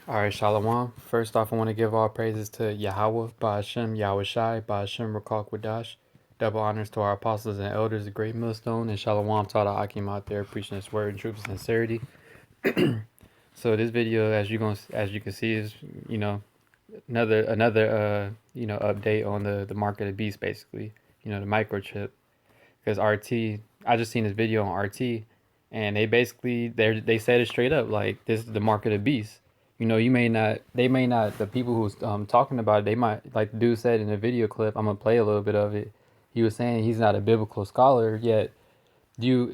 All right, Shalom. First off, I want to give all praises to Yahweh, Ba'ashem, Yahweh Shai, Ba'ashem, Rakal Quadash. Double honors to our apostles and elders, the great millstone, and Shalom to all the Akim out there preaching His word in truth and sincerity. So this video, as you can see, is another update on the mark of the beast, basically. The microchip, because RT, I just seen this video on RT, and they said it straight up, like, this is the mark of the beast. You may not, they may not, the people who's talking about it, they might, like the dude said in the video clip. I'm gonna play a little bit of it. He was saying he's not a biblical scholar, yet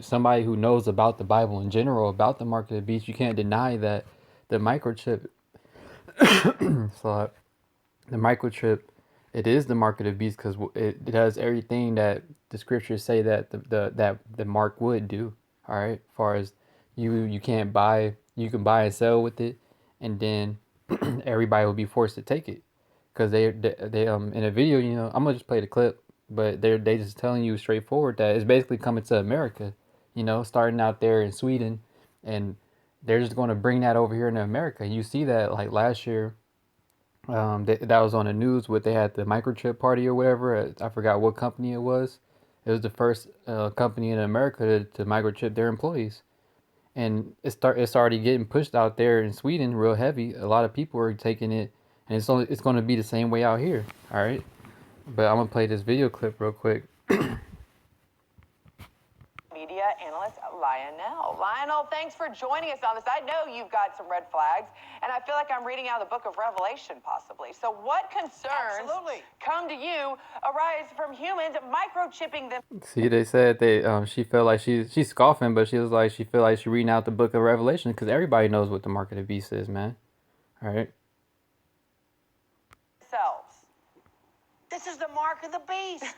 somebody who knows about the Bible in general, about the mark of the beast, you can't deny that the microchip, so the microchip, it is the mark of the beast, because it does everything that the scriptures say that the mark would do. All right, as far as you can't buy, you can buy and sell with it, and then everybody will be forced to take it, because they in a video, I'm gonna just play the clip, but they just telling you straightforward that it's basically coming to America, starting out there in Sweden, and they're just going to bring that over here in America. You see that, like, last year, that was on the news. What they had, the microchip party or whatever. I forgot what company it was. It was the first company in America to microchip their employees, and it's already getting pushed out there in Sweden real heavy. A lot of people are taking it, and it's going to be the same way out here. All right, but I'm gonna play this video clip real quick. Media analyst Lionel. Lionel, thanks for joining us on this. I know you've got some red flags, and I feel like I'm reading out of the book of Revelation, possibly. So what concerns come to you arise from humans microchipping them? See, they said she felt like she's scoffing, but she was like, she felt like she reading out the book of Revelation, because everybody knows what the mark of the beast is, man. All right. Selves. This is the mark of the beast.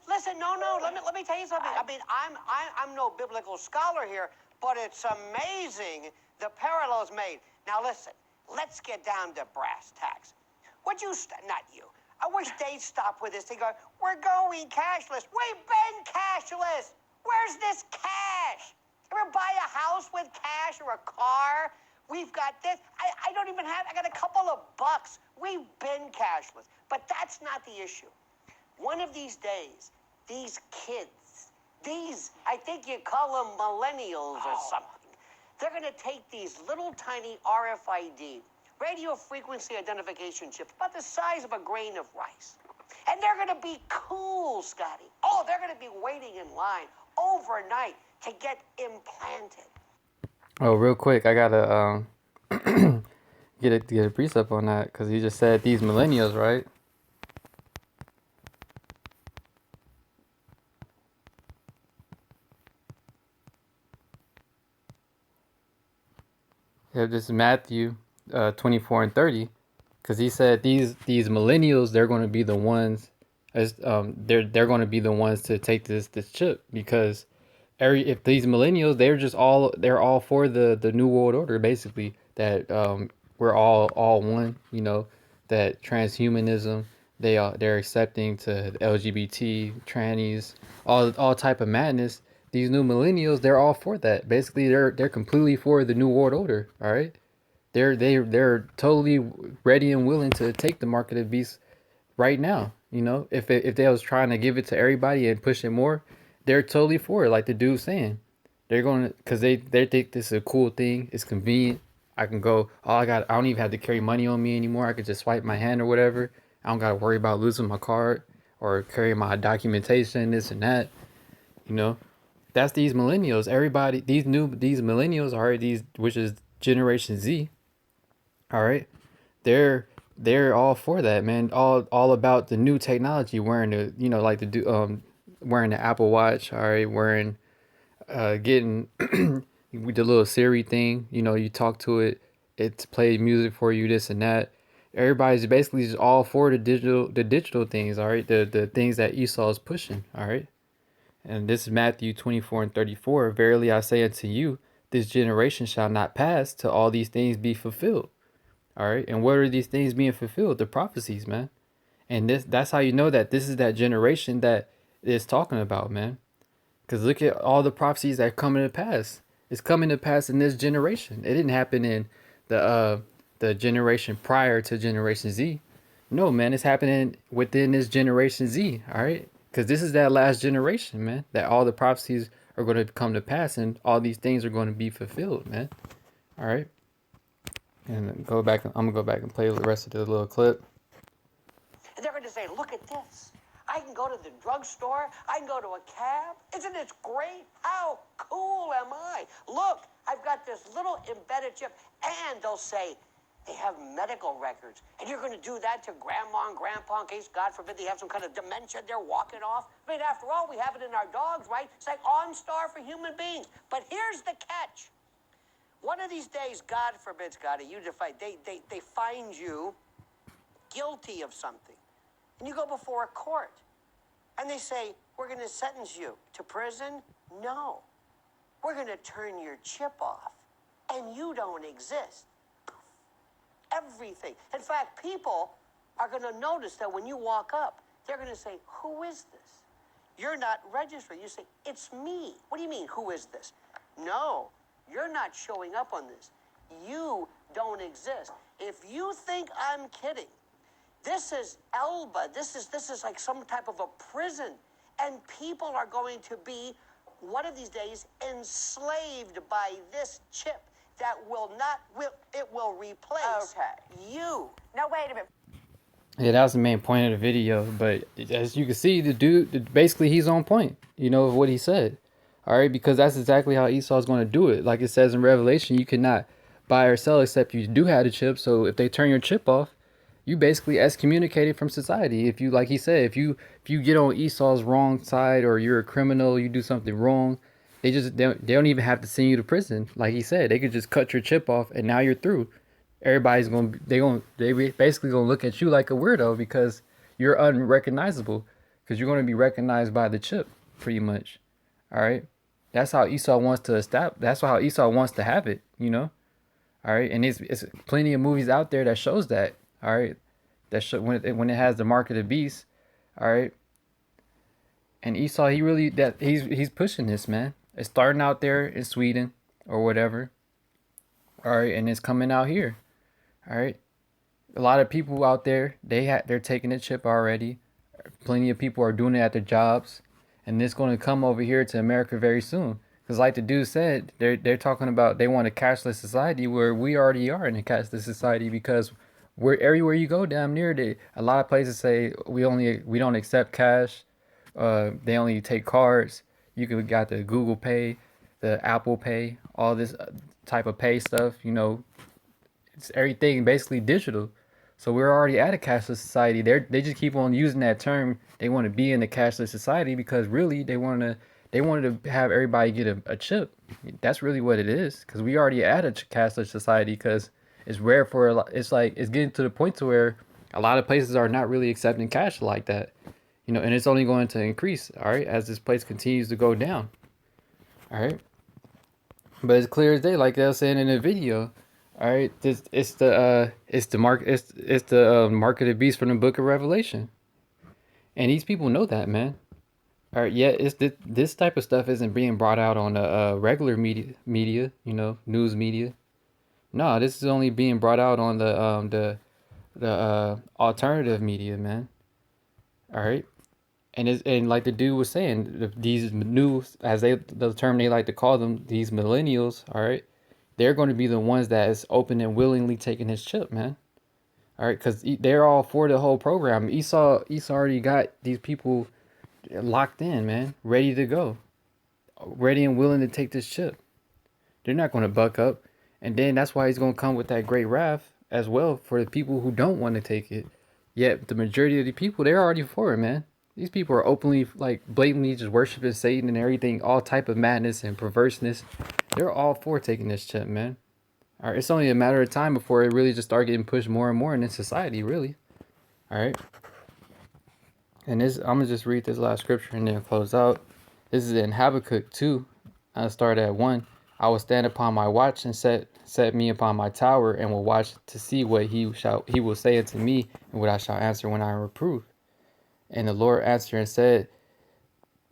Listen, no, let me tell you something. I mean, I'm no biblical scholar here, but it's amazing the parallels made. Now listen, let's get down to brass tacks. Would you, not you, I wish they'd stop with this. They go, we're going cashless. We've been cashless. Where's this cash? Ever buy a house with cash or a car? We've got this. I don't even have, I got a couple of bucks. We've been cashless. But that's not the issue. One of these days, these kids, I think you call them millennials or something, they're going to take these little tiny RFID, radio frequency identification chips, about the size of a grain of rice. And they're going to be cool, Scotty. Oh, they're going to be waiting in line overnight to get implanted. Oh, real quick, I gotta get a precept on that, because he just said these millennials, right? Yeah, this is Matthew 24 and 30, because he said these millennials, they're going to be the ones, they're going to be the ones to take this chip, because if these millennials, they're all for the new world order, basically, that we're all one, that transhumanism, they're accepting to LGBT, trannies, all type of madness. These new millennials, they're all for that. Basically, they're completely for the new world order. All right, they're totally ready and willing to take the mark of the beast right now. If they was trying to give it to everybody and push it more, they're totally for it. Like the dude's saying, they're going to, because they think this is a cool thing. It's convenient. I can go. I don't even have to carry money on me anymore. I could just swipe my hand or whatever. I don't got to worry about losing my card or carrying my documentation, this and that. You know, that's these millennials. Everybody, these millennials are which is Generation Z. All right, they're all for that, man. All about the new technology, wearing the, like the wearing the Apple Watch. All right, wearing getting with the little Siri thing. You talk to it, it's plays music for you, this and that. Everybody's basically just all for the digital things. All right, the things that Esau is pushing. All right. And this is Matthew 24 and 34. Verily I say unto you, this generation shall not pass till all these things be fulfilled. All right. And what are these things being fulfilled? The prophecies, man. And that's how you know that this is that generation that is talking about, man. Because look at all the prophecies that are coming to pass. It's coming to pass in this generation. It didn't happen in the generation prior to Generation Z. No, man, it's happening within this Generation Z. All right, because this is that last generation, man. That all the prophecies are going to come to pass, and all these things are going to be fulfilled, man. All right, and go back. I'm gonna go back and play the rest of the little clip. And they're going to say, look at this. I can go to the drugstore. I can go to a cab. Isn't this great? How cool am I? Look, I've got this little embedded chip. And they'll say, they have medical records. And you're going to do that to grandma and grandpa in case, God forbid, they have some kind of dementia they're walking off. I mean, after all, we have it in our dogs, right? It's like OnStar for human beings. But here's the catch. One of these days, God forbid, Scotty, you defy, they find you guilty of something. And you go before a court. And they say, we're going to sentence you to prison? No. We're going to turn your chip off. And you don't exist. Everything. In fact, people are going to notice that when you walk up, they're going to say, who is this? You're not registered. You say, it's me. What do you mean, who is this? No, you're not showing up on this. You don't exist. If you think I'm kidding, this is Elba. This is like some type of a prison. And people are going to be, one of these days, enslaved by this chip that it will replace you. Now, wait a minute. Yeah, that was the main point of the video. But as you can see, the dude, basically, he's on point, you know, of what he said. All right, because that's exactly how Esau is going to do it. Like it says in Revelation, you cannot buy or sell except you do have the chip. So if they turn your chip off, you basically excommunicated from society. If you, like he said, if you get on Esau's wrong side or you're a criminal, you do something wrong, they don't even have to send you to prison. Like he said, they could just cut your chip off and now you're through. Everybody's they basically gonna look at you like a weirdo because you're unrecognizable, because you're gonna be recognized by the chip pretty much. All right, that's how Esau wants to establish. That's how Esau wants to have it, you know. All right, and it's plenty of movies out there that shows that. All right, that show when it has the mark of the beast. All right, and Esau, he's pushing this, man. It's starting out there in Sweden or whatever. All right, and it's coming out here. All right, a lot of people out there, they're taking the chip already. Plenty of people are doing it at their jobs, and it's going to come over here to America very soon. Because like the dude said, they're talking about they want a cashless society, where we already are in a cashless society, because everywhere you go, damn near, a lot of places say we don't accept cash. They only take cards. You got the Google Pay, the Apple Pay, all this type of pay stuff. You know, it's everything basically digital. So we're already at a cashless society. They just keep on using that term. They want to be in the cashless society because really they wanted to have everybody get a chip. That's really what it is. Because we already at a cashless society. Because it's rare for a lot. It's like it's getting to the point to where a lot of places are not really accepting cash like that. You know, and it's only going to increase. All right, as this place continues to go down. All right. But it's clear as day, like I was saying in the video. All right, it's the mark of the beast from the Book of Revelation, and these people know that, man. All right, yeah, this type of stuff isn't being brought out on the regular media, you know, news media. No, this is only being brought out on the alternative media, man. All right, and like the dude was saying, these new, as the term they like to call them, these millennials. All right. They're going to be the ones that is open and willingly taking his chip, man. All right, because they're all for the whole program. Esau already got these people locked in, man, ready to go, ready and willing to take this chip. They're not going to buck up, and then that's why he's going to come with that great wrath as well for the people who don't want to take it. Yet the majority of the people, they're already for it, man. These people are openly, like, blatantly just worshiping Satan and everything, all type of madness and perverseness. They're all for taking this chip, man. All right, it's only a matter of time before it really just start getting pushed more and more in this society, really. All right. And this, I'm gonna just read this last scripture and then close out. This is in Habakkuk 2. I start at 1. I will stand upon my watch and set me upon my tower, and will watch to see what he will say unto me, and what I shall answer when I am reproved. And the Lord answered and said,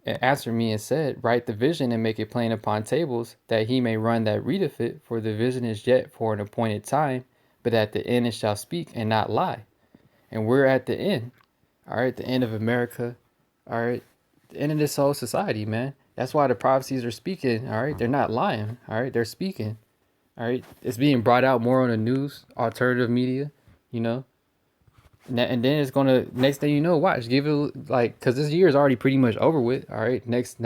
and answered me and said, Write the vision and make it plain upon tables, that he may run that readeth it. For the vision is yet for an appointed time, but at the end it shall speak and not lie. And we're at the end. All right, the end of America. All right, the end of this whole society, man. That's why the prophecies are speaking. All right, they're not lying. All right, they're speaking. All right, it's being brought out more on the news, alternative media, you know. And then it's gonna, next thing you know, watch, give it like, cause this year is already pretty much over with. All right, next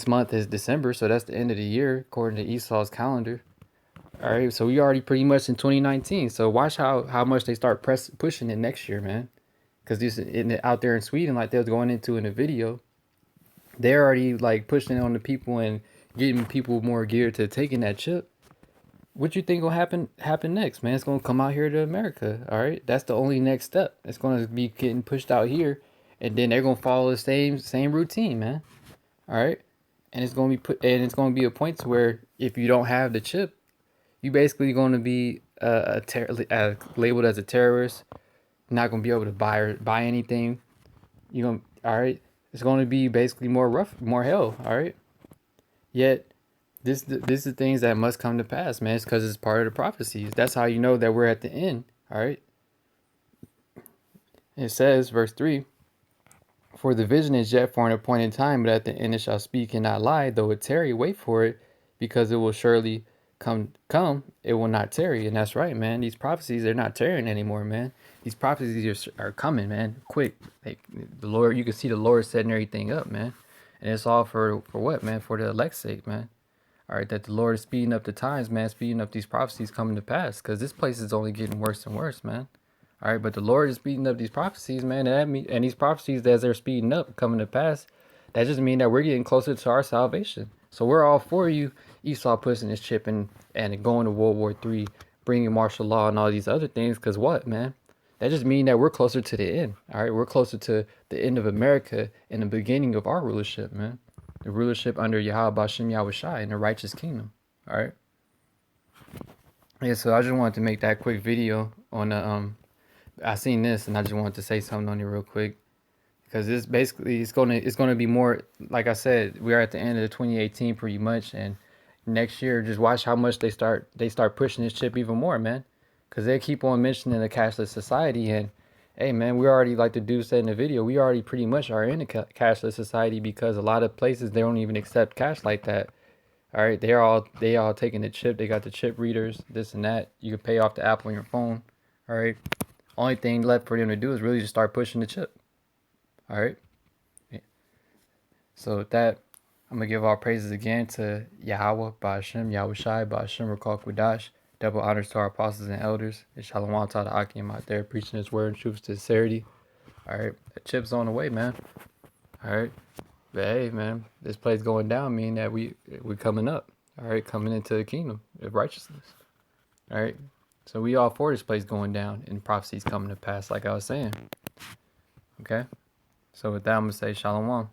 month is December, so that's the end of the year according to Esau's calendar. All right, so we already pretty much in 2019. So watch how much they start pushing it next year, man. Cause this out there in Sweden, like they was going into in the video, they're already like pushing it on the people and getting people more geared to taking that chip. What you think will happen next, man? It's gonna come out here to America. All right, that's the only next step. It's gonna be getting pushed out here, and then they're gonna follow the same routine, man. All right, and it's gonna be a point to where if you don't have the chip, you basically gonna be labeled as a terrorist. Not gonna be able to buy anything. You gonna all right. It's gonna be basically more rough, more hell. All right. Yet this is things that must come to pass, man. It's because it's part of the prophecies. That's how you know that we're at the end. All right. It says, verse 3, For the vision is yet for an appointed time, but at the end it shall speak and not lie. Though it tarry, wait for it, because it will surely come. It will not tarry. And that's right, man. These prophecies, they're not tarrying anymore, man. These prophecies are coming, man. Quick. Like the Lord, you can see the Lord setting everything up, man. And it's all for what, man? For the elect's sake, man. All right, that the Lord is speeding up the times, man, speeding up these prophecies coming to pass, because this place is only getting worse and worse, man. All right, but the Lord is speeding up these prophecies, man, and these prophecies as they're speeding up, coming to pass, that just means that we're getting closer to our salvation. So we're all for you, Esau pushing his chip and going to World War III, bringing martial law and all these other things, because what, man? That just means that we're closer to the end. All right, we're closer to the end of America and the beginning of our rulership, man. The rulership under Yahweh Bashem Yahushai in the righteous kingdom. All right. Yeah, so I just wanted to make that quick video on the I seen this and I just wanted to say something on it real quick, because this basically it's gonna be more, like I said, we are at the end of the 2018 pretty much, and next year just watch how much they start pushing this chip even more, man, because they keep on mentioning the cashless society. And hey, man, we already, like the dude said in the video, we already pretty much are in a cashless society, because a lot of places they don't even accept cash like that. All right, they all taking the chip. They got the chip readers, this and that. You can pay off the app on your phone. All right, only thing left for them to do is really just start pushing the chip. All right. Yeah. So with that, I'm gonna give all praises again to Yahweh, Ba'ashem, Yahushai, Ba'ashem, Rakal Kudash. Double honors to our apostles and elders. And Shalom to the Akim out there preaching his word and truth to sincerity. All right, the chip's on the way, man. All right, but hey, man, this play's going down, meaning that we're coming up. All right, coming into the kingdom of righteousness. All right, so we all for this place going down and prophecies coming to pass, like I was saying. Okay, so with that, I'm gonna say Shalom.